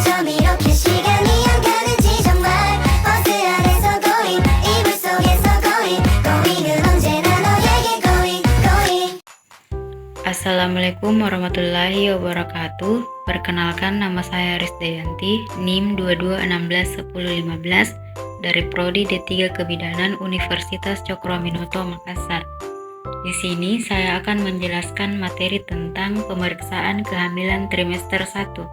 좀 이렇게 시간이 안 가는지 정말 버스 안에서 going 이불 속에서 going은 언제나 너에게 going. Assalamualaikum warahmatullahi wabarakatuh. Perkenalkan, nama saya Risdayanti, NIM 22161015 dari Prodi D3 Kebidanan Universitas Cokroaminoto, Makassar. Di sini saya akan menjelaskan materi tentang pemeriksaan kehamilan trimester 1.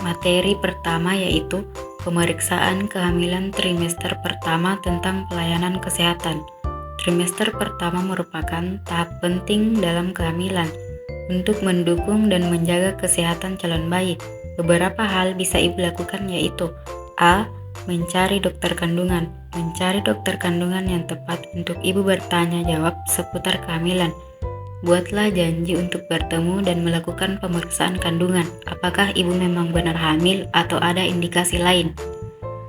Materi pertama yaitu pemeriksaan kehamilan trimester pertama tentang pelayanan kesehatan. Trimester pertama merupakan tahap penting dalam kehamilan untuk mendukung dan menjaga kesehatan calon bayi. Beberapa hal bisa ibu lakukan yaitu A. Mencari dokter kandungan. Mencari dokter kandungan yang tepat untuk ibu bertanya jawab seputar kehamilan. Buatlah janji untuk bertemu dan melakukan pemeriksaan kandungan. Apakah ibu memang benar hamil atau ada indikasi lain?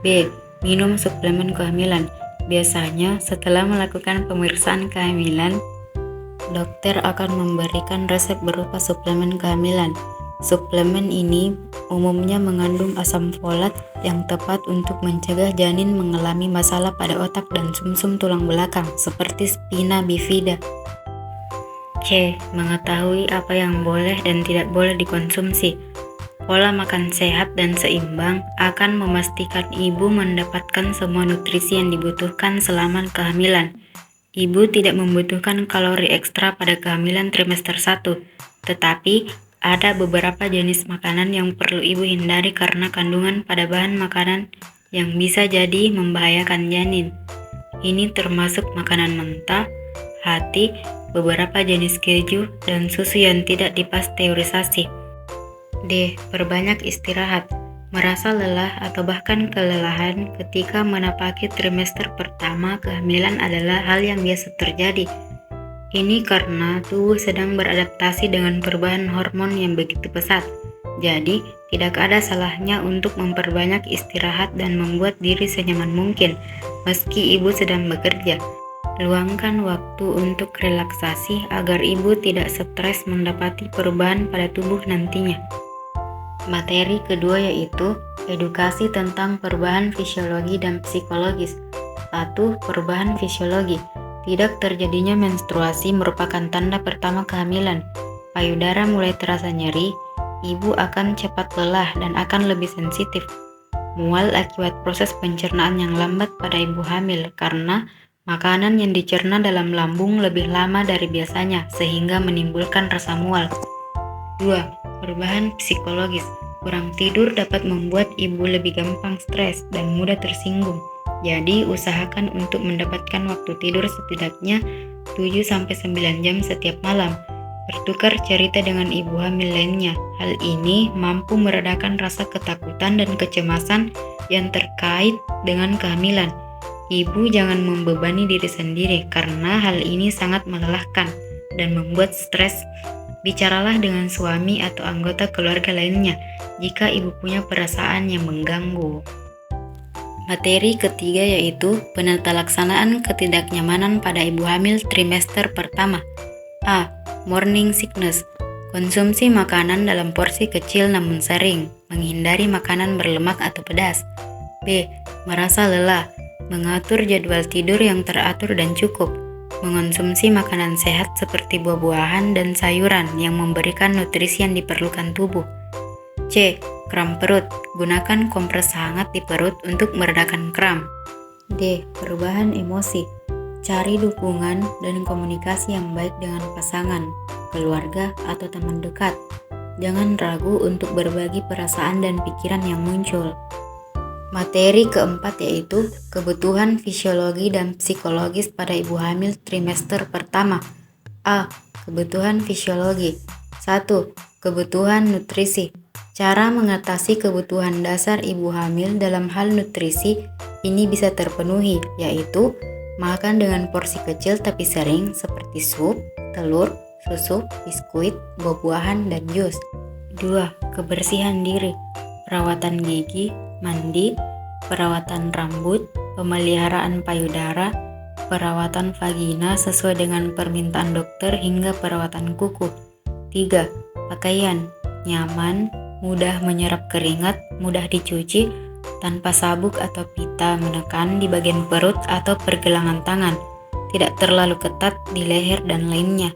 B. Minum suplemen kehamilan. Biasanya setelah melakukan pemeriksaan kehamilan, dokter akan memberikan resep berupa suplemen kehamilan. Suplemen ini umumnya mengandung asam folat yang tepat untuk mencegah janin mengalami masalah pada otak dan sumsum tulang belakang seperti spina bifida. C. Mengetahui apa yang boleh dan tidak boleh dikonsumsi. Pola makan sehat dan seimbang akan memastikan ibu mendapatkan semua nutrisi yang dibutuhkan selama kehamilan. Ibu tidak membutuhkan kalori ekstra pada kehamilan trimester 1, tetapi ada beberapa jenis makanan yang perlu ibu hindari karena kandungan pada bahan makanan yang bisa jadi membahayakan janin. Ini termasuk makanan mentah, hati, beberapa jenis keju, dan susu yang tidak dipasteurisasi. D. Perbanyak istirahat. Merasa lelah atau bahkan kelelahan ketika menapaki trimester pertama kehamilan adalah hal yang biasa terjadi. Ini karena tubuh sedang beradaptasi dengan perubahan hormon yang begitu pesat. Jadi, tidak ada salahnya untuk memperbanyak istirahat dan membuat diri senyaman mungkin meski ibu sedang bekerja. Luangkan waktu untuk relaksasi agar ibu tidak stres mendapati perubahan pada tubuh nantinya. Materi kedua yaitu edukasi tentang perubahan fisiologi dan psikologis. 1. Perubahan fisiologi. Tidak terjadinya menstruasi merupakan tanda pertama kehamilan. Payudara mulai terasa nyeri, ibu akan cepat lelah dan akan lebih sensitif. Mual akibat proses pencernaan yang lambat pada ibu hamil karena makanan yang dicerna dalam lambung lebih lama dari biasanya sehingga menimbulkan rasa mual. 2. Perubahan psikologis. Kurang tidur dapat membuat ibu lebih gampang stres dan mudah tersinggung. Jadi, usahakan untuk mendapatkan waktu tidur setidaknya 7-9 jam setiap malam. Bertukar cerita dengan ibu hamil lainnya. Hal ini mampu meredakan rasa ketakutan dan kecemasan yang terkait dengan kehamilan. Ibu jangan membebani diri sendiri karena hal ini sangat melelahkan dan membuat stres. Bicaralah dengan suami atau anggota keluarga lainnya jika ibu punya perasaan yang mengganggu. Materi ketiga yaitu penata laksanaan ketidaknyamanan pada ibu hamil trimester pertama. A. Morning sickness. Konsumsi makanan dalam porsi kecil namun sering, menghindari makanan berlemak atau pedas. B. Merasa lelah. Mengatur jadwal tidur yang teratur dan cukup. Mengonsumsi makanan sehat seperti buah-buahan dan sayuran yang memberikan nutrisi yang diperlukan tubuh. C. Kram perut. Gunakan kompres hangat di perut untuk meredakan kram. D. Perubahan emosi. Cari dukungan dan komunikasi yang baik dengan pasangan, keluarga, atau teman dekat. Jangan ragu untuk berbagi perasaan dan pikiran yang muncul. Materi keempat yaitu kebutuhan fisiologi dan psikologis pada ibu hamil trimester pertama. A. Kebutuhan fisiologi. 1. Kebutuhan nutrisi. Cara mengatasi kebutuhan dasar ibu hamil dalam hal nutrisi ini bisa terpenuhi, yaitu makan dengan porsi kecil tapi sering seperti sup, telur, susu, biskuit, buah-buahan, dan jus. 2. Kebersihan diri. Perawatan gigi, mandi, perawatan rambut, pemeliharaan payudara, perawatan vagina sesuai dengan permintaan dokter hingga perawatan kuku. 3. Pakaian, nyaman, mudah menyerap keringat, mudah dicuci, tanpa sabuk atau pita menekan di bagian perut atau pergelangan tangan, tidak terlalu ketat di leher dan lainnya.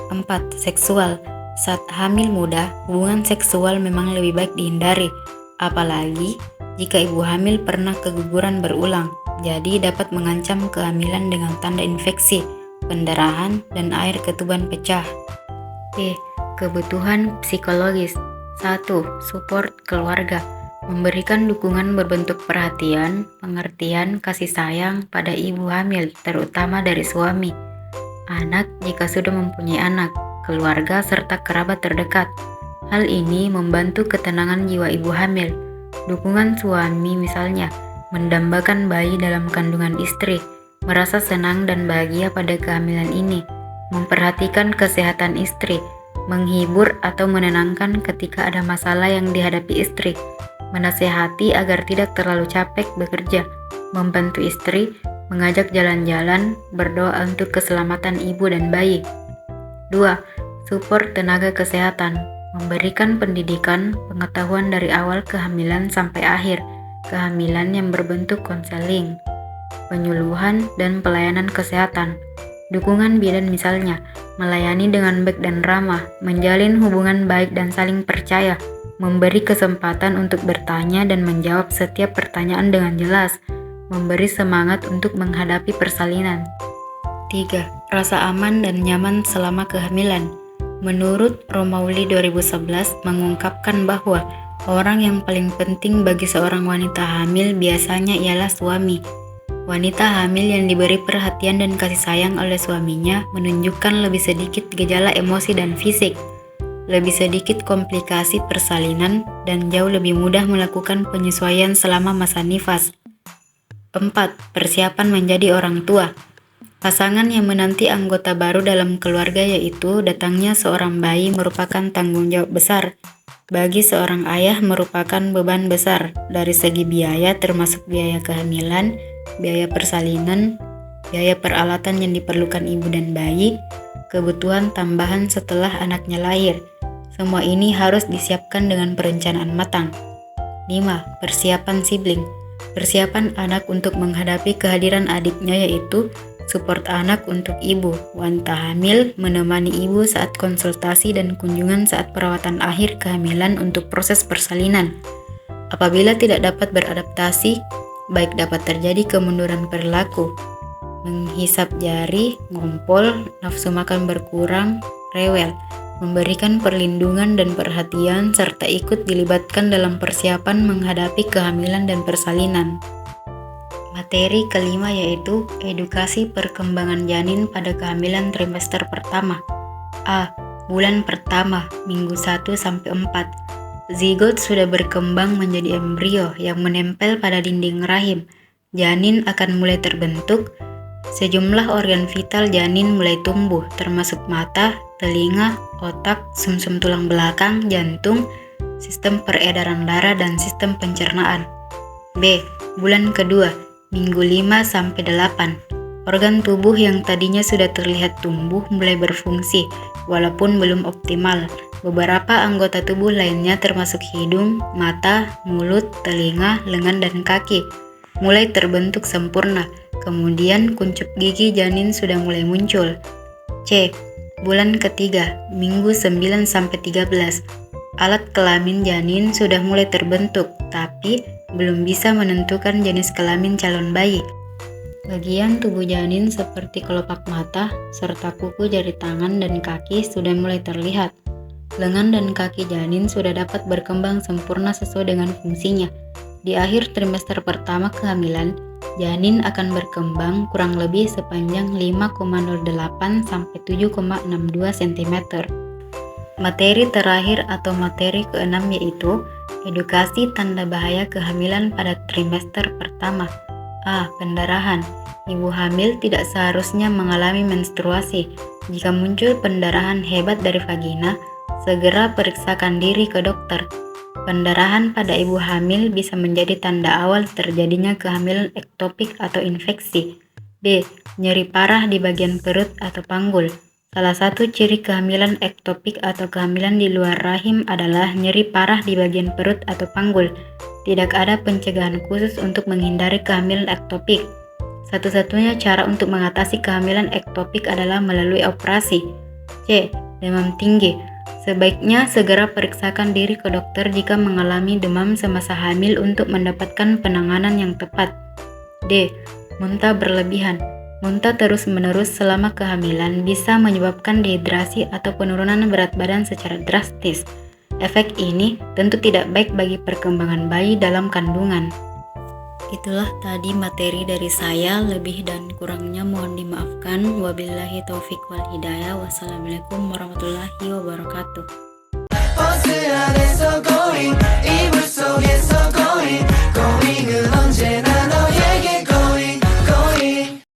4. Seksual. Saat hamil muda, hubungan seksual memang lebih baik dihindari, apalagi jika ibu hamil pernah keguguran berulang, jadi dapat mengancam kehamilan dengan tanda infeksi, pendarahan, dan air ketuban pecah. B. Kebutuhan psikologis. 1. Support keluarga. Memberikan dukungan berbentuk perhatian, pengertian, kasih sayang pada ibu hamil, terutama dari suami, anak jika sudah mempunyai anak, keluarga, serta kerabat terdekat. Hal ini membantu ketenangan jiwa ibu hamil. Dukungan suami misalnya, mendambakan bayi dalam kandungan istri, merasa senang dan bahagia pada kehamilan ini, memperhatikan kesehatan istri, menghibur atau menenangkan ketika ada masalah yang dihadapi istri, menasehati agar tidak terlalu capek bekerja, membantu istri, mengajak jalan-jalan, berdoa untuk keselamatan ibu dan bayi. 2. Support tenaga kesehatan. Memberikan pendidikan, pengetahuan dari awal kehamilan sampai akhir kehamilan yang berbentuk konseling, penyuluhan, dan pelayanan kesehatan. Dukungan bidan misalnya, melayani dengan baik dan ramah, menjalin hubungan baik dan saling percaya, memberi kesempatan untuk bertanya dan menjawab setiap pertanyaan dengan jelas, memberi semangat untuk menghadapi persalinan. 3. Rasa aman dan nyaman selama kehamilan. Menurut Romauli 2011 mengungkapkan bahwa orang yang paling penting bagi seorang wanita hamil biasanya ialah suami. Wanita hamil yang diberi perhatian dan kasih sayang oleh suaminya menunjukkan lebih sedikit gejala emosi dan fisik, lebih sedikit komplikasi persalinan, dan jauh lebih mudah melakukan penyesuaian selama masa nifas. 4. Persiapan menjadi orang tua. Pasangan yang menanti anggota baru dalam keluarga, yaitu datangnya seorang bayi, merupakan tanggung jawab besar. Bagi seorang ayah merupakan beban besar dari segi biaya, termasuk biaya kehamilan, biaya persalinan, biaya peralatan yang diperlukan ibu dan bayi, kebutuhan tambahan setelah anaknya lahir. Semua ini harus disiapkan dengan perencanaan matang. 5. Persiapan sibling. Persiapan anak untuk menghadapi kehadiran adiknya, yaitu support anak untuk ibu, wanita hamil, menemani ibu saat konsultasi dan kunjungan saat perawatan akhir kehamilan untuk proses persalinan. Apabila tidak dapat beradaptasi, baik dapat terjadi kemunduran perilaku, menghisap jari, ngompol, nafsu makan berkurang, rewel, memberikan perlindungan dan perhatian, serta ikut dilibatkan dalam persiapan menghadapi kehamilan dan persalinan. Materi kelima yaitu edukasi perkembangan janin pada kehamilan trimester pertama. A. Bulan pertama, minggu 1-4. Zigot sudah berkembang menjadi embrio yang menempel pada dinding rahim. Janin akan mulai terbentuk. Sejumlah organ vital janin mulai tumbuh, termasuk mata, telinga, otak, sumsum tulang belakang, jantung, sistem peredaran darah, dan sistem pencernaan. B. Bulan kedua, minggu 5-8. Organ tubuh yang tadinya sudah terlihat tumbuh mulai berfungsi, walaupun belum optimal. Beberapa anggota tubuh lainnya termasuk hidung, mata, mulut, telinga, lengan, dan kaki mulai terbentuk sempurna. Kemudian kuncup gigi janin sudah mulai muncul. C. Bulan ketiga, minggu 9-13. Alat kelamin janin sudah mulai terbentuk, tapi belum bisa menentukan jenis kelamin calon bayi. Bagian tubuh janin seperti kelopak mata, serta kuku, jari tangan, dan kaki sudah mulai terlihat. Lengan dan kaki janin sudah dapat berkembang sempurna sesuai dengan fungsinya. Di akhir trimester pertama kehamilan, janin akan berkembang kurang lebih sepanjang 5,08-7,62 cm. Materi terakhir atau materi keenam yaitu edukasi tanda bahaya kehamilan pada trimester pertama. A. Pendarahan. Ibu hamil tidak seharusnya mengalami menstruasi. Jika muncul pendarahan hebat dari vagina, segera periksakan diri ke dokter. Pendarahan pada ibu hamil bisa menjadi tanda awal terjadinya kehamilan ektopik atau infeksi. B. Nyeri parah di bagian perut atau panggul. Salah satu ciri kehamilan ektopik atau kehamilan di luar rahim adalah nyeri parah di bagian perut atau panggul. Tidak ada pencegahan khusus untuk menghindari kehamilan ektopik. Satu-satunya cara untuk mengatasi kehamilan ektopik adalah melalui operasi. C. Demam tinggi. Sebaiknya segera periksakan diri ke dokter jika mengalami demam semasa hamil untuk mendapatkan penanganan yang tepat. D. Muntah berlebihan. Muntah terus-menerus selama kehamilan bisa menyebabkan dehidrasi atau penurunan berat badan secara drastis. Efek ini tentu tidak baik bagi perkembangan bayi dalam kandungan. Itulah tadi materi dari saya, lebih dan kurangnya mohon dimaafkan. Wabillahi taufik wal hidayah. Wassalamualaikum warahmatullahi wabarakatuh. 버스 안에서 going 이불 속에서 going